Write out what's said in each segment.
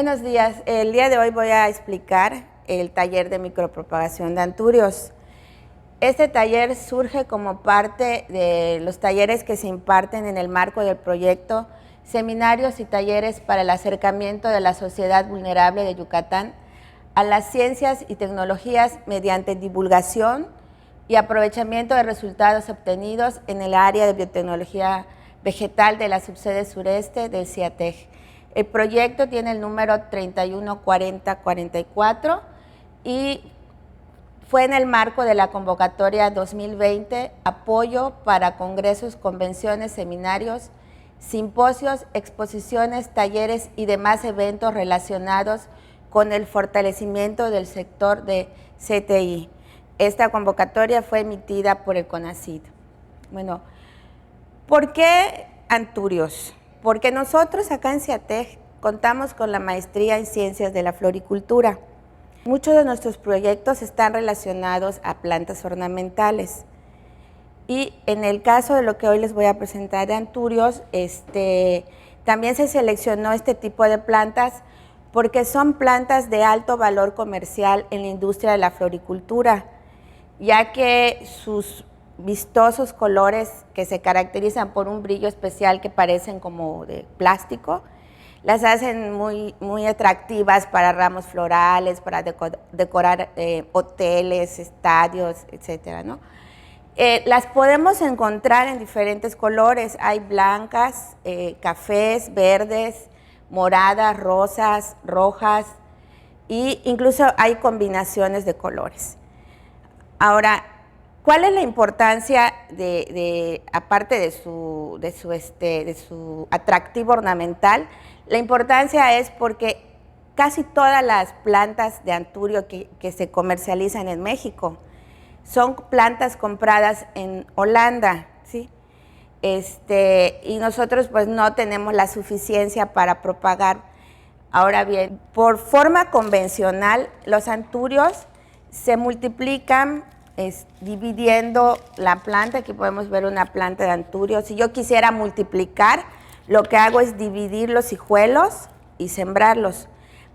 Buenos días. El día de hoy voy a explicar el taller de micropropagación de anturios. Este taller surge como parte de los talleres que se imparten en el marco del proyecto Seminarios y Talleres para el Acercamiento de la Sociedad Vulnerable de Yucatán a las Ciencias y Tecnologías mediante divulgación y aprovechamiento de resultados obtenidos en el área de biotecnología vegetal de la subsede sureste del CIATEG. El proyecto tiene el número 314044 y fue en el marco de la convocatoria 2020, apoyo para congresos, convenciones, seminarios, simposios, exposiciones, talleres y demás eventos relacionados con el fortalecimiento del sector de CTI. Esta convocatoria fue emitida por el CONACYT. Bueno, ¿por qué anturios? Porque nosotros acá en CIATEG contamos con la maestría en Ciencias de la Floricultura. Muchos de nuestros proyectos están relacionados a plantas ornamentales. Y en el caso de lo que hoy les voy a presentar de anturios, también se seleccionó este tipo de plantas porque son plantas de alto valor comercial en la industria de la floricultura, ya que sus vistosos colores que se caracterizan por un brillo especial que parecen como de plástico, las hacen muy atractivas para ramos florales, para decorar hoteles, estadios, etcétera, ¿no? Las podemos encontrar en diferentes colores, hay blancas, cafés, verdes, moradas, rosas, rojas, e incluso hay combinaciones de colores. Ahora, ¿cuál es la importancia aparte de su atractivo ornamental? La importancia es porque casi todas las plantas de anturio que se comercializan en México son plantas compradas en Holanda, ¿sí? Y nosotros pues no tenemos la suficiencia para propagar. Ahora bien, por forma convencional, los anturios se multiplican dividiendo la planta. Aquí podemos ver una planta de anturio. Si yo quisiera multiplicar, lo que hago es dividir los hijuelos y sembrarlos.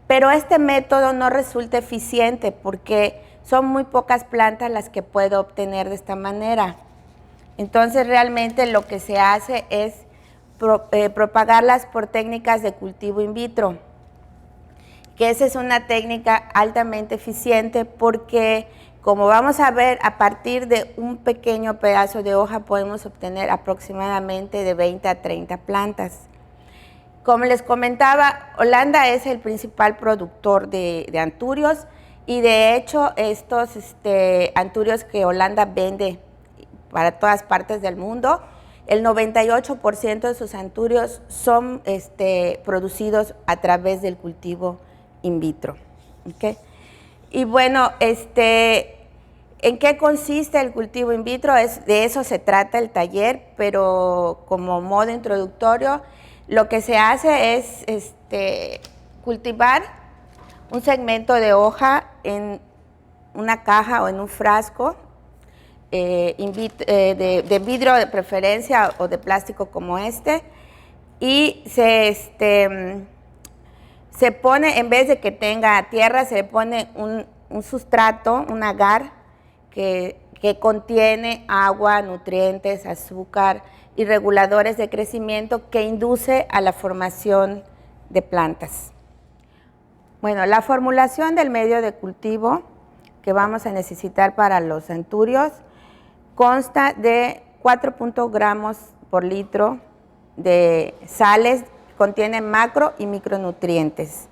Pero este método no resulta eficiente porque son muy pocas plantas las que puedo obtener de esta manera. Entonces realmente lo que se hace es propagarlas por técnicas de cultivo in vitro, que esa es una técnica altamente eficiente porque, como vamos a ver, a partir de un pequeño pedazo de hoja podemos obtener aproximadamente de 20 a 30 plantas. Como les comentaba, Holanda es el principal productor de anturios y de hecho estos anturios que Holanda vende para todas partes del mundo, el 98% de sus anturios son producidos a través del cultivo in vitro. ¿Okay? Y bueno, ¿en qué consiste el cultivo in vitro? De eso se trata el taller, pero como modo introductorio, lo que se hace es cultivar un segmento de hoja en una caja o en un frasco de vidrio de preferencia o de plástico como y se pone, en vez de que tenga tierra, se le pone un sustrato, un agar que contiene agua, nutrientes, azúcar y reguladores de crecimiento que induce a la formación de plantas. Bueno, la formulación del medio de cultivo que vamos a necesitar para los anturios consta de 4 gramos por litro de sales, contienen macro y micronutrientes,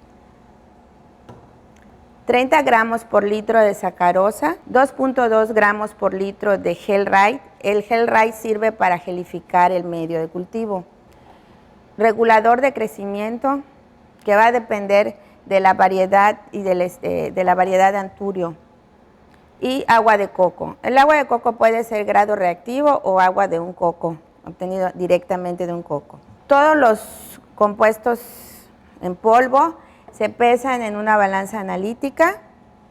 30 gramos por litro de sacarosa, 2.2 gramos por litro de Gelrite. El Gelrite sirve para gelificar el medio de cultivo. Regulador de crecimiento, que va a depender de la variedad y de la variedad de anturio. Y agua de coco. El agua de coco puede ser grado reactivo o agua de un coco, obtenido directamente de un coco. Todos los compuestos en polvo se pesan en una balanza analítica,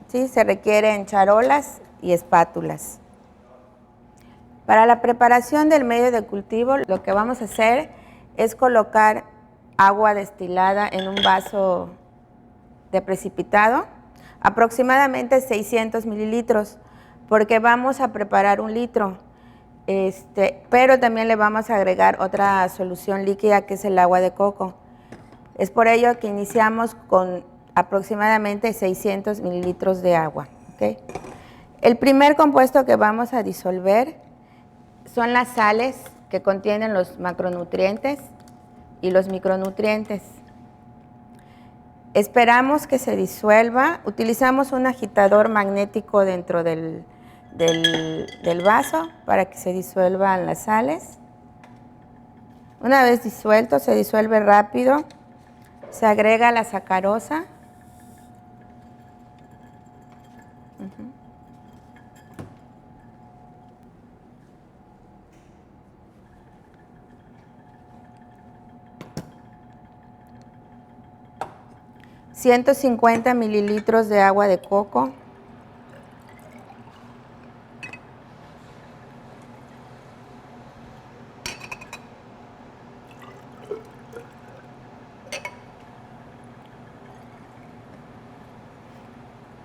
¿sí? Se requieren charolas y espátulas. Para la preparación del medio de cultivo, lo que vamos a hacer es colocar agua destilada en un vaso de precipitado, aproximadamente 600 mililitros, porque vamos a preparar 1 litro, pero también le vamos a agregar otra solución líquida que es el agua de coco. Es por ello que iniciamos con aproximadamente 600 mililitros de agua. ¿Okay? El primer compuesto que vamos a disolver son las sales que contienen los macronutrientes y los micronutrientes. Esperamos que se disuelva, utilizamos un agitador magnético dentro del vaso para que se disuelvan las sales. Una vez disuelto, se disuelve rápido, se agrega la sacarosa. 150 mililitros de agua de coco.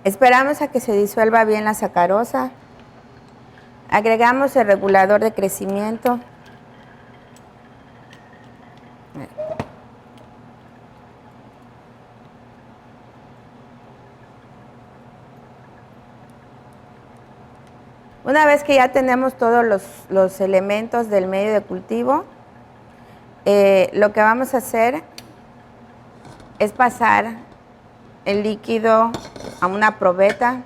Esperamos a que se disuelva bien la sacarosa. Agregamos el regulador de crecimiento. Una vez que ya tenemos todos los elementos del medio de cultivo, lo que vamos a hacer es pasar el líquido a una probeta.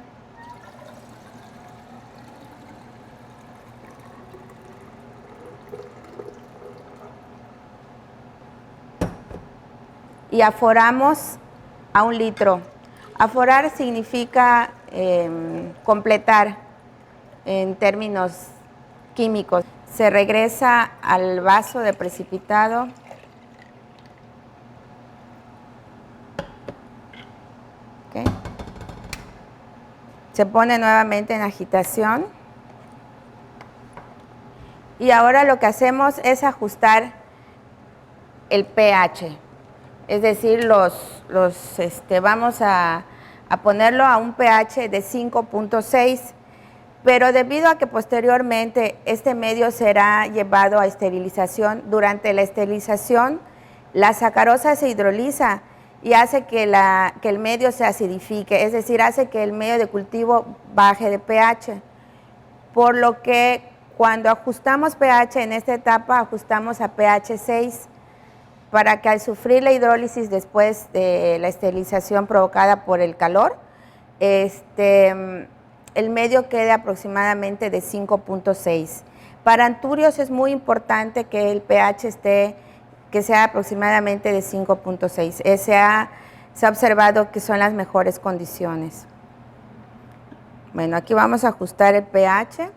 Y aforamos a 1 litro. Aforar significa completar en términos químicos. Se regresa al vaso de precipitado. Okay. Se pone nuevamente en agitación. Y ahora lo que hacemos es ajustar el pH. Es decir, vamos a ponerlo a un pH de 5.6, pero debido a que posteriormente este medio será llevado a esterilización, durante la esterilización la sacarosa se hidroliza y hace que el medio se acidifique, es decir, hace que el medio de cultivo baje de pH, por lo que cuando ajustamos pH en esta etapa ajustamos a pH 6, para que al sufrir la hidrólisis después de la esterilización provocada por el calor, el medio quede aproximadamente de 5.6. Para anturios es muy importante que el pH sea aproximadamente de 5.6. Se ha observado que son las mejores condiciones. Bueno, aquí vamos a ajustar el pH.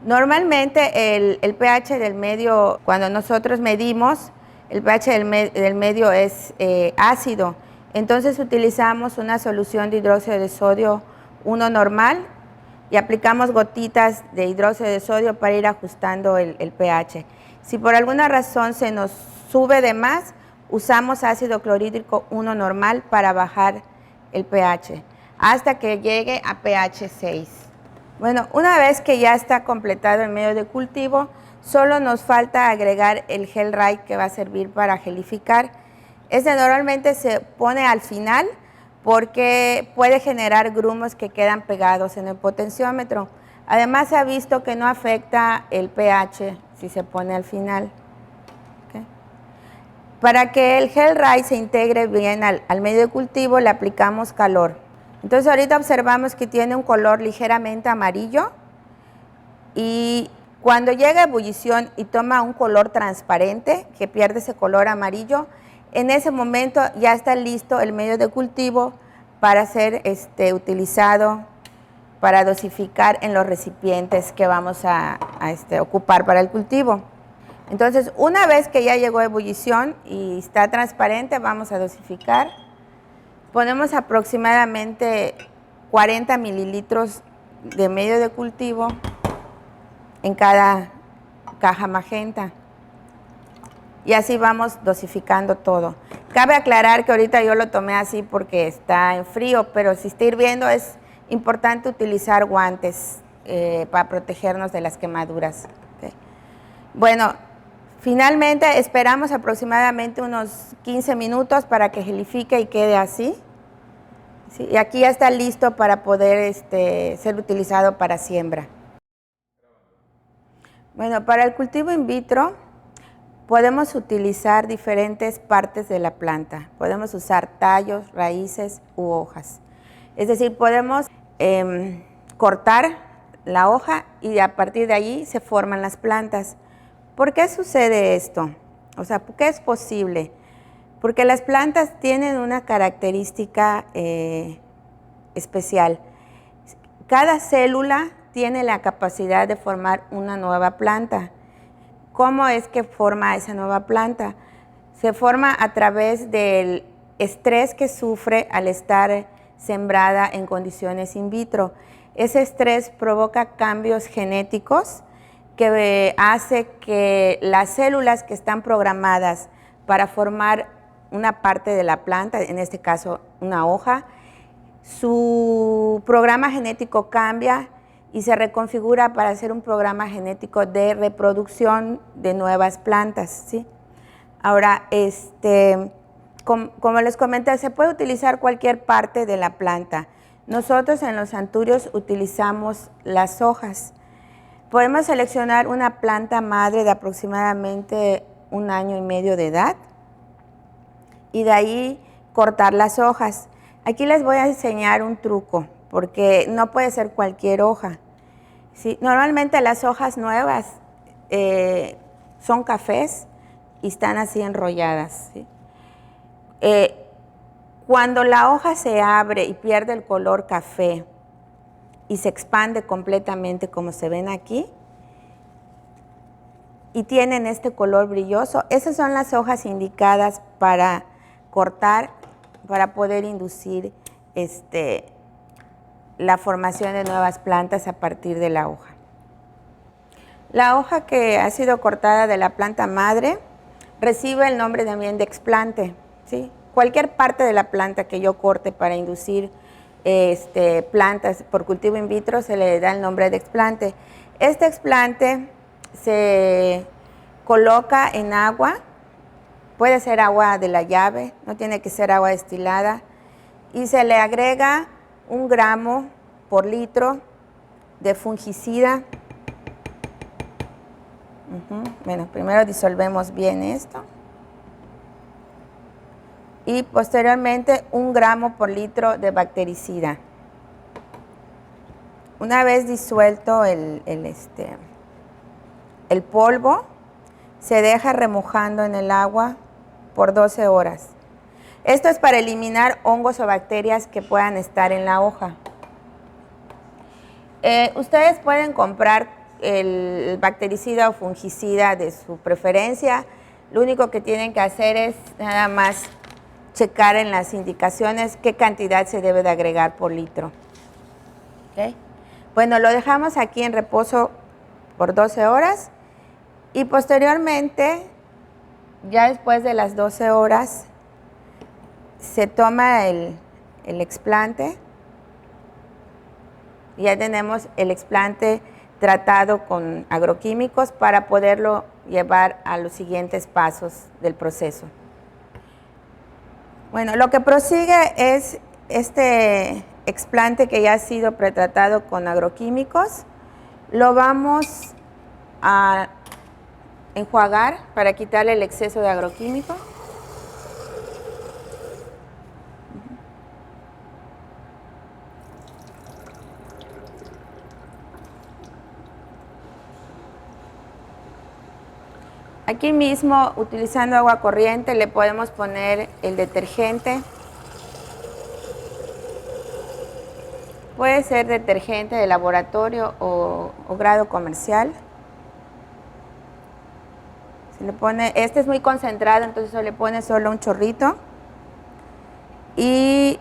Normalmente el pH del medio, cuando nosotros medimos, el pH del medio es ácido. Entonces utilizamos una solución de hidróxido de sodio 1 normal y aplicamos gotitas de hidróxido de sodio para ir ajustando el pH. Si por alguna razón se nos sube de más, usamos ácido clorhídrico 1 normal para bajar el pH, hasta que llegue a pH 6. Bueno, una vez que ya está completado el medio de cultivo, solo nos falta agregar el gel Wright que va a servir para gelificar. Este normalmente se pone al final porque puede generar grumos que quedan pegados en el potenciómetro. Además se ha visto que no afecta el pH si se pone al final. ¿Okay? Para que el gel Wright se integre bien al medio de cultivo le aplicamos calor. Entonces ahorita observamos que tiene un color ligeramente amarillo y cuando llega a ebullición y toma un color transparente, que pierde ese color amarillo, en ese momento ya está listo el medio de cultivo para ser utilizado para dosificar en los recipientes que vamos a ocupar para el cultivo. Entonces, una vez que ya llegó a ebullición y está transparente, vamos a dosificar. Ponemos aproximadamente 40 mililitros de medio de cultivo en cada caja magenta. Y así vamos dosificando todo. Cabe aclarar que ahorita yo lo tomé así porque está en frío, pero si está hirviendo es importante utilizar guantes para protegernos de las quemaduras. ¿Okay? Bueno, finalmente esperamos aproximadamente unos 15 minutos para que gelifique y quede así. ¿Sí? Y aquí ya está listo para poder ser utilizado para siembra. Bueno, para el cultivo in vitro podemos utilizar diferentes partes de la planta. Podemos usar tallos, raíces u hojas. Es decir, podemos cortar la hoja y a partir de allí se forman las plantas. ¿Por qué sucede esto? O sea, ¿por qué es posible? Porque las plantas tienen una característica especial. Cada célula tiene la capacidad de formar una nueva planta. ¿Cómo es que forma esa nueva planta? Se forma a través del estrés que sufre al estar sembrada en condiciones in vitro. Ese estrés provoca cambios genéticos que hace que las células que están programadas para formar una parte de la planta, en este caso una hoja, su programa genético cambia y se reconfigura para hacer un programa genético de reproducción de nuevas plantas, ¿sí? Ahora, como les comenté, se puede utilizar cualquier parte de la planta. Nosotros en los anturios utilizamos las hojas. Podemos seleccionar una planta madre de aproximadamente 1 año y medio de edad y de ahí cortar las hojas. Aquí les voy a enseñar un truco, porque no puede ser cualquier hoja. ¿Sí? Normalmente las hojas nuevas son cafés y están así enrolladas. ¿Sí? Cuando la hoja se abre y pierde el color café y se expande completamente como se ven aquí, y tienen este color brilloso, esas son las hojas indicadas para cortar, para poder inducir la formación de nuevas plantas a partir de la hoja. La hoja que ha sido cortada de la planta madre recibe el nombre también de explante, ¿sí? Cualquier parte de la planta que yo corte para inducir plantas por cultivo in vitro se le da el nombre de explante. Este explante se coloca en agua, puede ser agua de la llave, no tiene que ser agua destilada, y se le agrega 1 gramo por litro de fungicida. Bueno, primero disolvemos bien esto. Y posteriormente 1 gramo por litro de bactericida. Una vez disuelto el polvo, se deja remojando en el agua por 12 horas. Esto es para eliminar hongos o bacterias que puedan estar en la hoja. Ustedes pueden comprar el bactericida o fungicida de su preferencia. Lo único que tienen que hacer es nada más checar en las indicaciones qué cantidad se debe de agregar por litro. ¿Okay? Bueno, lo dejamos aquí en reposo por 12 horas y posteriormente, ya después de las 12 horas, se toma el explante. Ya tenemos el explante tratado con agroquímicos para poderlo llevar a los siguientes pasos del proceso. Bueno, lo que prosigue es este explante que ya ha sido pretratado con agroquímicos. Lo vamos a enjuagar para quitarle el exceso de agroquímico. Aquí mismo, utilizando agua corriente, le podemos poner el detergente. Puede ser detergente de laboratorio o grado comercial. Se le pone, este es muy concentrado, entonces se le pone solo un chorrito. Y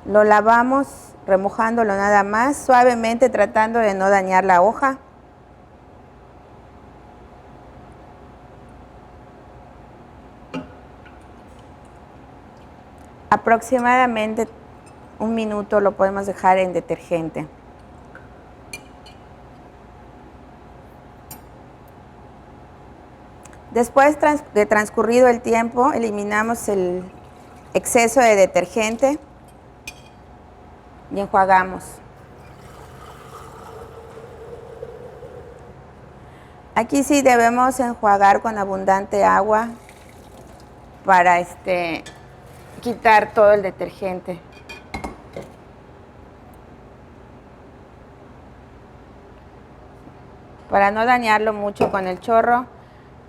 lo lavamos remojándolo nada más, suavemente, tratando de no dañar la hoja. aproximadamente 1 minuto lo podemos dejar en detergente. Después de transcurrido el tiempo, eliminamos el exceso de detergente y enjuagamos. Aquí sí debemos enjuagar con abundante agua para quitar todo el detergente. Para no dañarlo mucho con el chorro,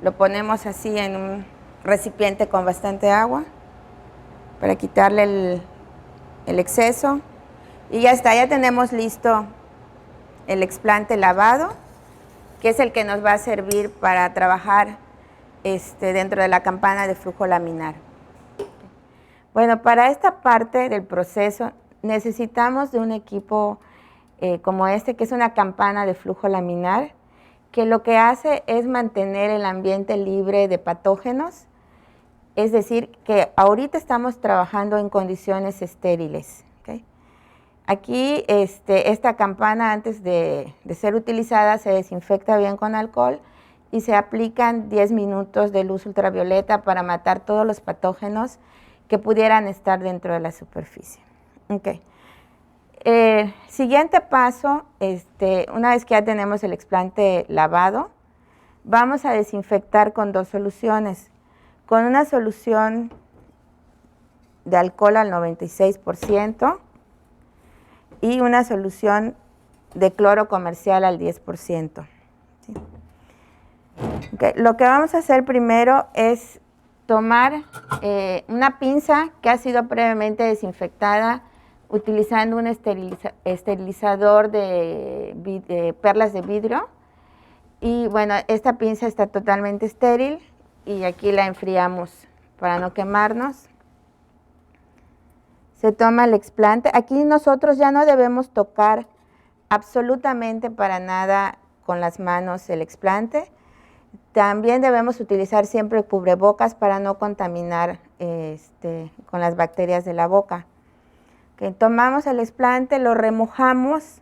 lo ponemos así en un recipiente con bastante agua para quitarle el exceso. Y ya está, ya tenemos listo el explante lavado, que es el que nos va a servir para trabajar dentro de la campana de flujo laminar. Bueno, para esta parte del proceso necesitamos de un equipo como este, que es una campana de flujo laminar, que lo que hace es mantener el ambiente libre de patógenos, es decir, que ahorita estamos trabajando en condiciones estériles. ¿Okay? Aquí esta campana, antes de ser utilizada, se desinfecta bien con alcohol y se aplican 10 minutos de luz ultravioleta para matar todos los patógenos que pudieran estar dentro de la superficie. Okay. Siguiente paso, una vez que ya tenemos el explante lavado, vamos a desinfectar con 2 soluciones. Con una solución de alcohol al 96% y una solución de cloro comercial al 10%. ¿Sí? Okay. Lo que vamos a hacer primero es tomar una pinza que ha sido previamente desinfectada utilizando un esterilizador de perlas de vidrio. Y bueno, esta pinza está totalmente estéril y aquí la enfriamos para no quemarnos. Se toma el explante. Aquí nosotros ya no debemos tocar absolutamente para nada con las manos el explante. También debemos utilizar siempre cubrebocas para no contaminar con las bacterias de la boca. Okay, tomamos el explante, lo remojamos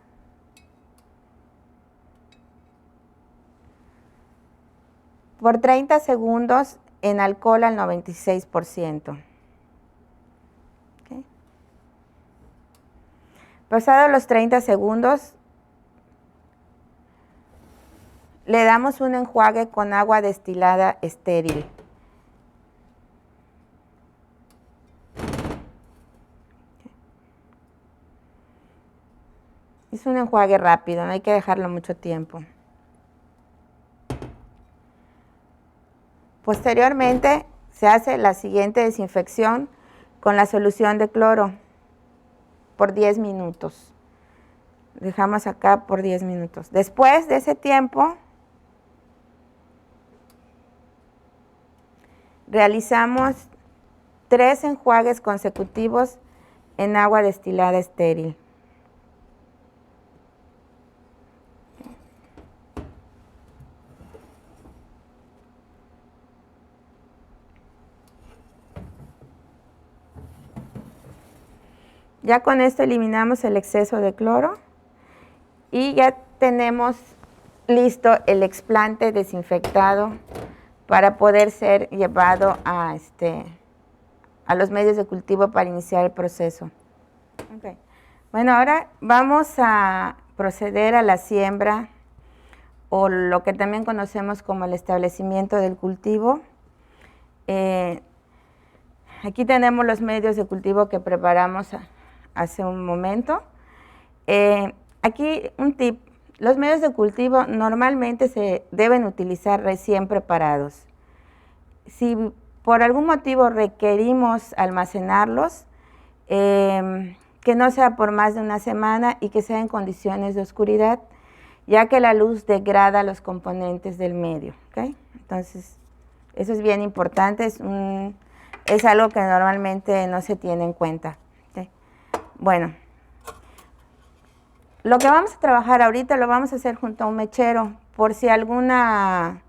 por 30 segundos en alcohol al 96%. Okay. Pasados los 30 segundos, le damos un enjuague con agua destilada estéril. Es un enjuague rápido, no hay que dejarlo mucho tiempo. Posteriormente se hace la siguiente desinfección con la solución de cloro por 10 minutos. Dejamos acá por 10 minutos. Después de ese tiempo, realizamos 3 enjuagues consecutivos en agua destilada estéril. Ya con esto eliminamos el exceso de cloro y ya tenemos listo el explante desinfectado para poder ser llevado a los medios de cultivo para iniciar el proceso. Okay. Bueno, ahora vamos a proceder a la siembra, o lo que también conocemos como el establecimiento del cultivo. Aquí tenemos los medios de cultivo que preparamos hace un momento. Aquí un tip: los medios de cultivo normalmente se deben utilizar recién preparados. Si por algún motivo requerimos almacenarlos, que no sea por más de una semana y que sea en condiciones de oscuridad, ya que la luz degrada los componentes del medio. ¿Okay? Entonces, eso es bien importante, es algo que normalmente no se tiene en cuenta. ¿Okay? Bueno, lo que vamos a trabajar ahorita lo vamos a hacer junto a un mechero, por si alguna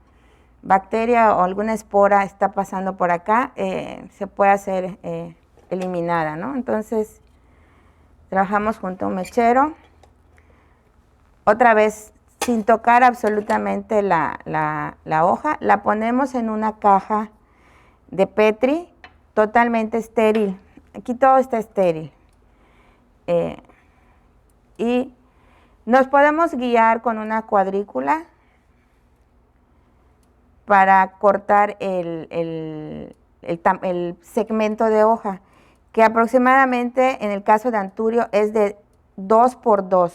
bacteria o alguna espora está pasando por acá, se puede hacer eliminada, ¿no? Entonces, trabajamos junto a un mechero. Otra vez, sin tocar absolutamente la hoja, la ponemos en una caja de Petri totalmente estéril. Aquí todo está estéril. Y nos podemos guiar con una cuadrícula para cortar el segmento de hoja, que aproximadamente en el caso de anturio es de 2 por 2,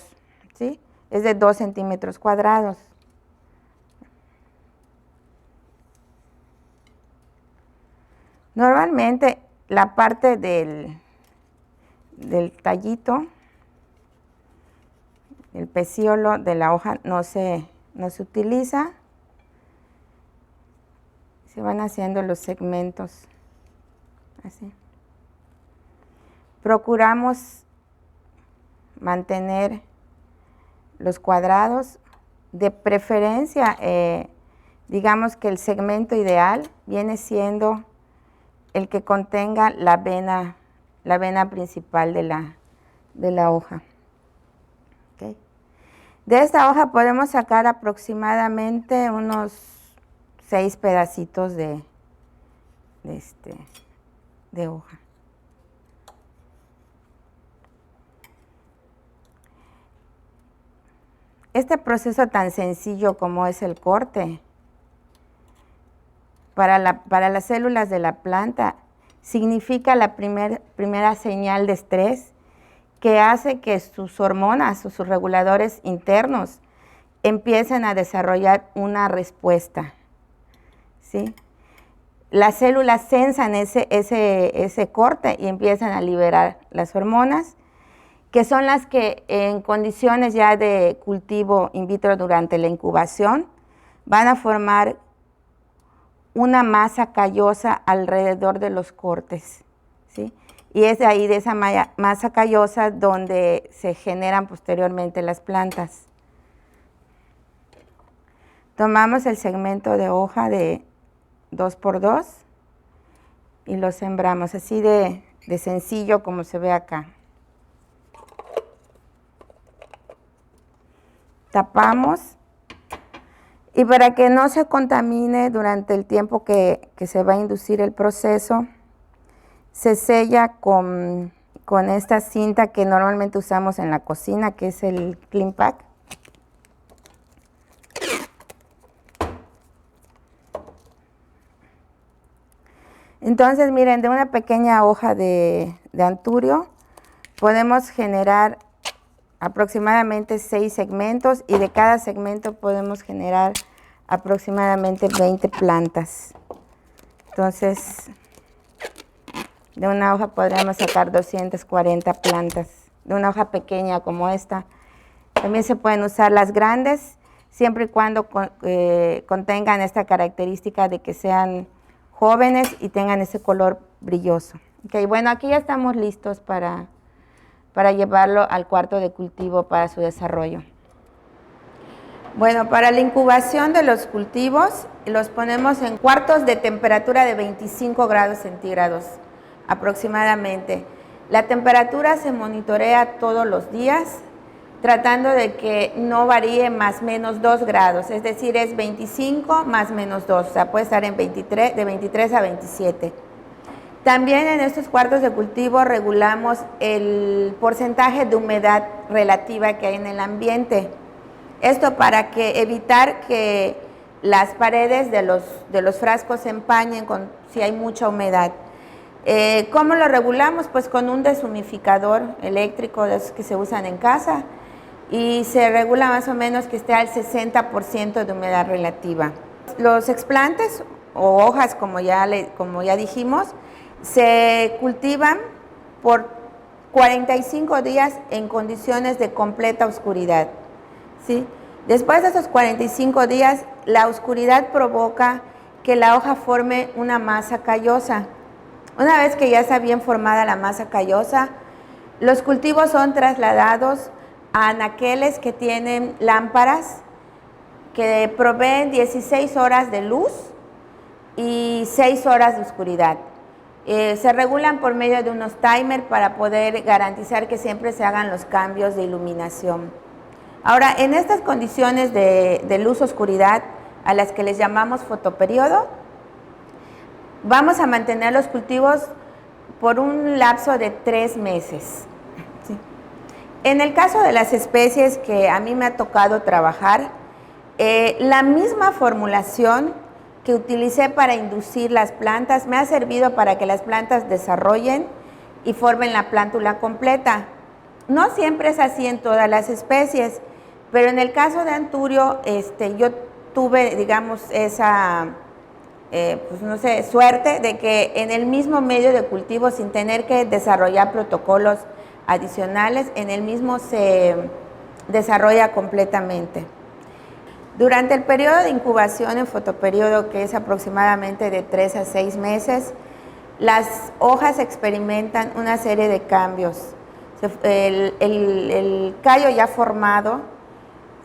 ¿sí? Es de 2 centímetros cuadrados. Normalmente la parte del tallito, el pecíolo de la hoja no se utiliza. Se van haciendo los segmentos así. Procuramos mantener los cuadrados, de preferencia, digamos que el segmento ideal viene siendo el que contenga la vena principal de la hoja. ¿Okay? De esta hoja podemos sacar aproximadamente unos 6 pedacitos de hoja. Este proceso tan sencillo como es el corte, para las células de la planta, significa la primera señal de estrés que hace que sus hormonas o sus reguladores internos empiecen a desarrollar una respuesta, ¿sí? Las células sensan ese corte y empiezan a liberar las hormonas, que son las que en condiciones ya de cultivo in vitro durante la incubación van a formar una masa callosa alrededor de los cortes, ¿sí? Y es de ahí, de esa masa callosa, donde se generan posteriormente las plantas. Tomamos el segmento de hoja de 2 por 2 y lo sembramos así de sencillo como se ve acá. Tapamos, y para que no se contamine durante el tiempo que se va a inducir el proceso, se sella con esta cinta que normalmente usamos en la cocina, que es el Clean Pack. Entonces, miren, de una pequeña hoja de anturio podemos generar aproximadamente 6 segmentos, y de cada segmento podemos generar aproximadamente 20 plantas. Entonces, de una hoja podríamos sacar 240 plantas, de una hoja pequeña como esta. También se pueden usar las grandes, siempre y cuando contengan esta característica de que sean jóvenes y tengan ese color brilloso. Okay, bueno, aquí ya estamos listos para llevarlo al cuarto de cultivo para su desarrollo. Bueno, para la incubación de los cultivos, los ponemos en cuartos de temperatura de 25 grados centígrados aproximadamente. La temperatura se monitorea todos los días, tratando de que no varíe más o menos 2 grados, es decir, es 25 más menos 2, o sea, puede estar en de 23 a 27. También en estos cuartos de cultivo regulamos el porcentaje de humedad relativa que hay en el ambiente. Esto para evitar que las paredes de los frascos se empañen si hay mucha humedad. ¿Cómo lo regulamos? Pues con un deshumificador eléctrico de esos que se usan en casa, y se regula más o menos que esté al 60% de humedad relativa. Los explantes o hojas, como ya dijimos, se cultivan por 45 días en condiciones de completa oscuridad, ¿sí? Después de esos 45 días, la oscuridad provoca que la hoja forme una masa callosa. Una vez que ya está bien formada la masa callosa, los cultivos son trasladados a anaqueles que tienen lámparas que proveen 16 horas de luz y 6 horas de oscuridad. Se regulan por medio de unos timers para poder garantizar que siempre se hagan los cambios de iluminación. Ahora, en estas condiciones de luz-oscuridad, a las que les llamamos fotoperiodo, vamos a mantener los cultivos por un lapso de 3 meses. ¿Sí? En el caso de las especies que a mí me ha tocado trabajar, la misma formulación que utilicé para inducir las plantas me ha servido para que las plantas desarrollen y formen la plántula completa. No siempre es así en todas las especies, pero en el caso de Anturio, yo tuve, digamos, esa suerte de que en el mismo medio de cultivo, sin tener que desarrollar protocolos adicionales, en el mismo se desarrolla completamente. Durante el periodo de incubación en fotoperiodo, que es aproximadamente de 3 a 6 meses, las hojas experimentan una serie de cambios. El callo ya formado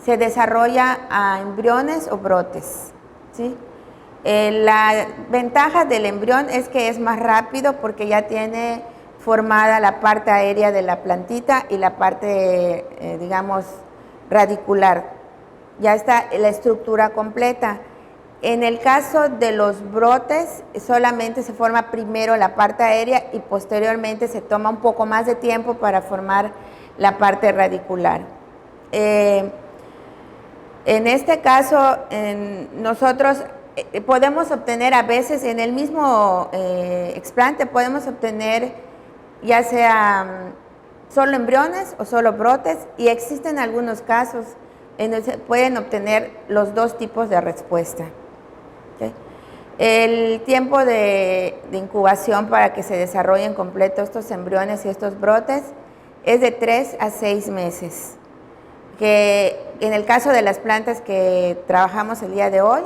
se desarrolla a embriones o brotes, ¿sí? La ventaja del embrión es que es más rápido porque ya tiene formada la parte aérea de la plantita y la parte, digamos, radicular. Ya está la estructura completa. En el caso de los brotes, solamente se forma primero la parte aérea y posteriormente se toma un poco más de tiempo para formar la parte radicular. En este caso, nosotros podemos obtener a veces en el mismo explante, podemos obtener ya sea solo embriones o solo brotes, y existen algunos casos en donde se pueden obtener los dos tipos de respuesta. ¿Okay? El tiempo de incubación para que se desarrollen completo estos embriones y estos brotes es de 3 a 6 meses. Que en el caso de las plantas que trabajamos el día de hoy,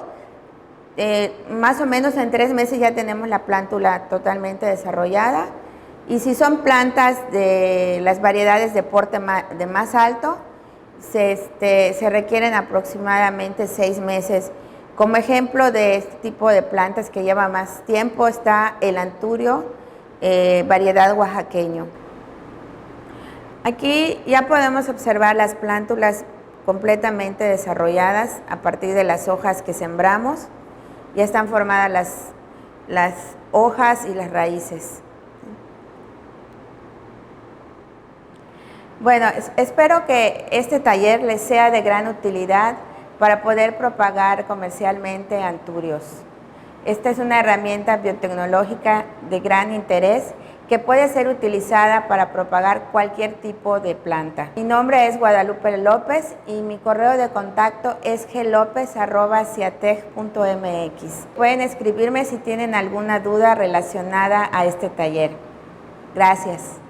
más o menos en 3 meses ya tenemos la plántula totalmente desarrollada, y si son plantas de las variedades de porte de más alto, se requieren aproximadamente 6 meses. Como ejemplo de este tipo de plantas que lleva más tiempo está el Anturio, variedad oaxaqueño. Aquí ya podemos observar las plántulas completamente desarrolladas a partir de las hojas que sembramos. Ya están formadas las hojas y las raíces. Bueno, espero que este taller les sea de gran utilidad para poder propagar comercialmente anturios. Esta es una herramienta biotecnológica de gran interés que puede ser utilizada para propagar cualquier tipo de planta. Mi nombre es Guadalupe López y mi correo de contacto es glopez@ciatec.mx. Pueden escribirme si tienen alguna duda relacionada a este taller. Gracias.